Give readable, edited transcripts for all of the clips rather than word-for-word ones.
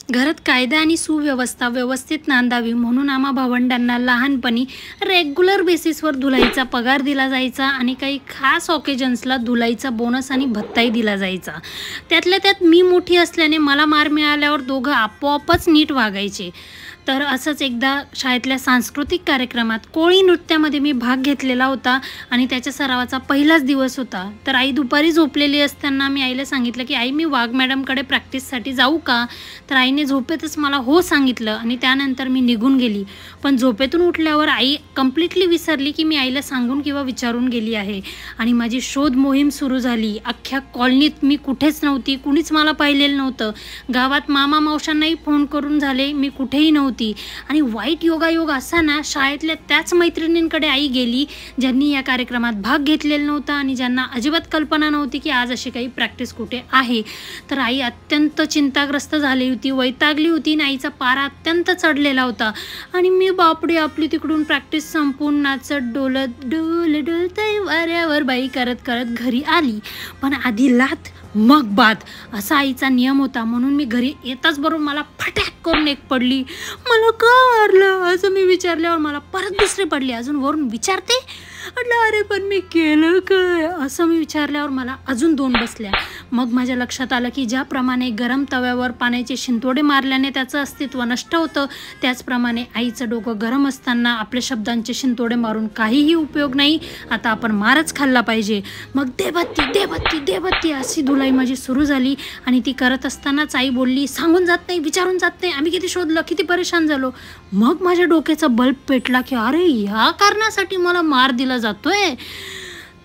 घरात कायदा आणि सुव्यवस्था व्यवस्थित नांदावी म्हणून आम्हा भावंडांना लहानपणी रेग्युलर बेसिसवर धुलाईचा पगार दिला जायचा आणि काही खास ऑकेजन्सला धुलाईचा बोनस आणि भत्ताही दिला जायचा। त्यातल्या त्यात मी मोठी असल्याने मला मार मिळाल्यावर दोघं आपोआपच नीट वागायचे। तर असंच एकदा शाळेतल्या सांस्कृतिक कार्यक्रमात कोळी नृत्यामध्ये मी भाग घेतलेला होता आणि त्याच्या सरावाचा पहिलाच दिवस होता। तर आई दुपारी झोपलेली असताना मी आईला सांगितलं की आई मी वाघ मॅडमकडे प्रॅक्टिससाठी जाऊ का? तर आईने झोपेतच मला हो सांगितलं आणि त्यानंतर मी निघून गेली। पण झोपेतून उठल्यावर आई कम्प्लिटली विसरली की मी आईला सांगून किंवा विचारून गेली आहे आणि माझी शोध मोहीम सुरू झाली। अख्ख्या कॉलनीत मी कुठेच नव्हती, कुणीच मला पाहिलेलं नव्हतं। गावात मामा मावशांनाही फोन करून झाले, मी कुठेही नव्हती। आणि वाईट योगायोग असा ना, शाळेतल्या त्याच मैत्रिणींकडे आई गेली ज्यांनी या कार्यक्रमात भाग घेतलेला नव्हता आणि ज्यांना अजिबात कल्पना नव्हती की आज अशी काही प्रॅक्टिस कुठे आहे। तर आई अत्यंत चिंताग्रस्त झाली होती, वैतागली होती आणि आईचा पारा अत्यंत चढलेला होता आणि मी बापडे आपली तिकडून प्रॅक्टिस संपून नाचत डोलत डोलतय वाऱ्यावर बाई करत करत घरी आली। पण आधी लात मग बाद असा आईचा नियम होता, म्हणून मी घरी येताच बरोबर मला फटाक करून एक पडली। मला का मारलं असं मी विचारल्यावर मला परत दुसरी पडली। अजून वरून विचारते म्हटलं अरे पण मी केलं काय असं मी विचारल्यावर मला अजून 2 बसल्या। मग माझ्या लक्षात आलं की ज्याप्रमाणे गरम तव्यावर पाण्याचे शिंतोडे मारल्याने त्याचं अस्तित्व नष्ट होतं, त्याचप्रमाणे आईचं डोकं गरम असताना आपल्या शब्दांचे शिंतोडे मारून काहीही उपयोग नाही। आता आपण मारच खाल्ला पाहिजे। मग देबत्ती देबत्ती देबत्ती अशी धुलाई माझी सुरू झाली आणि ती करत असतानाच आई बोलली सांगून जात नाही, विचारून जात नाही, आम्ही किती शोधलं, किती परेशान झालो। मग माझ्या डोक्याचा बल्ब पेटला की अरे ह्या कारणासाठी मला मार दिला जातोय।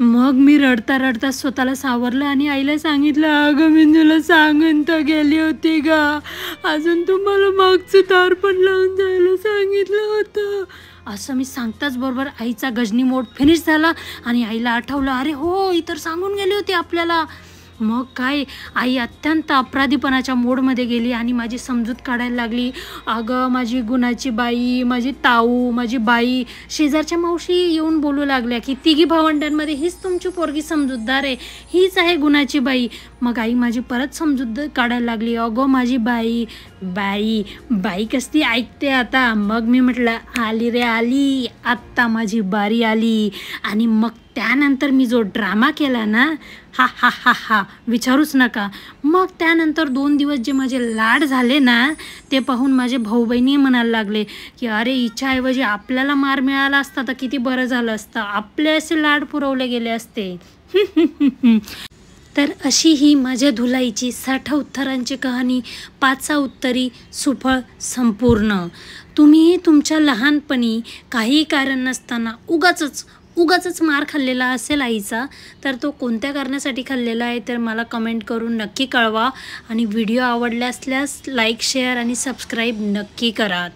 मग मी रडता रडता स्वतःला सावरलं आणि आईला सांगितलं अगं मी तुला सांगून तर गेली होती का, अजून तुम्हाला मागचं तार पण लावून जायला सांगितलं होतं। असं मी सांगताच बरोबर आईचा गजनी मोड फिनिश झाला आणि आईला आठवलं अरे हो ही तर सांगून गेली होती आपल्याला। मग काय आई अत्यंत अपराधीपणाच्या मोडमध्ये गेली आणि माझी समजूत काढायला लागली। अगं माझी गुणाची बाई, माझी ताऊ, माझी बाई, शेजारच्या मावशी येऊन बोलू लागल्या की तिघी भावंडांमध्ये हीच तुमची पोरगी समजूतदार आहे, हीच आहे गुणाची बाई। मग आई माझी परत समजूत काढायला लागली, अगं माझी बाई बाई बाई कसली ऐकते आता। मग मी म्हटलं आली रे आली, आत्ता माझी बारी आली। आणि मग त्यानंतर मी जो ड्रामा केला ना, हा हा हा हा विचारूच नका। मग त्यानंतर 2 दिवस जे माझे लाड झाले ना, ते पाहून माझे भाऊ बहिणी म्हणायला लागले की अरे हिच्याऐवजी आपल्याला मार मिळाला असता तर किती बरं झालं असतं, आपले असे लाड पुरवले गेले असते। तर अशी ही माझ्या धुलाईची 60 उत्तरांची कहाणी, 5 उत्तरी सुफळ संपूर्ण। तुम्ही तुमच्या लहानपणी काही कारण नसताना उगाचच मार खाल्लेला असेल आईचा, तर तो कोणत्या कारणासाठी खाल्लेला आहे तर मला कमेंट करून नक्की कळवा आणि व्हिडिओ आवडला असल्यास लाईक शेअर आणि सबस्क्राईब नक्की करा।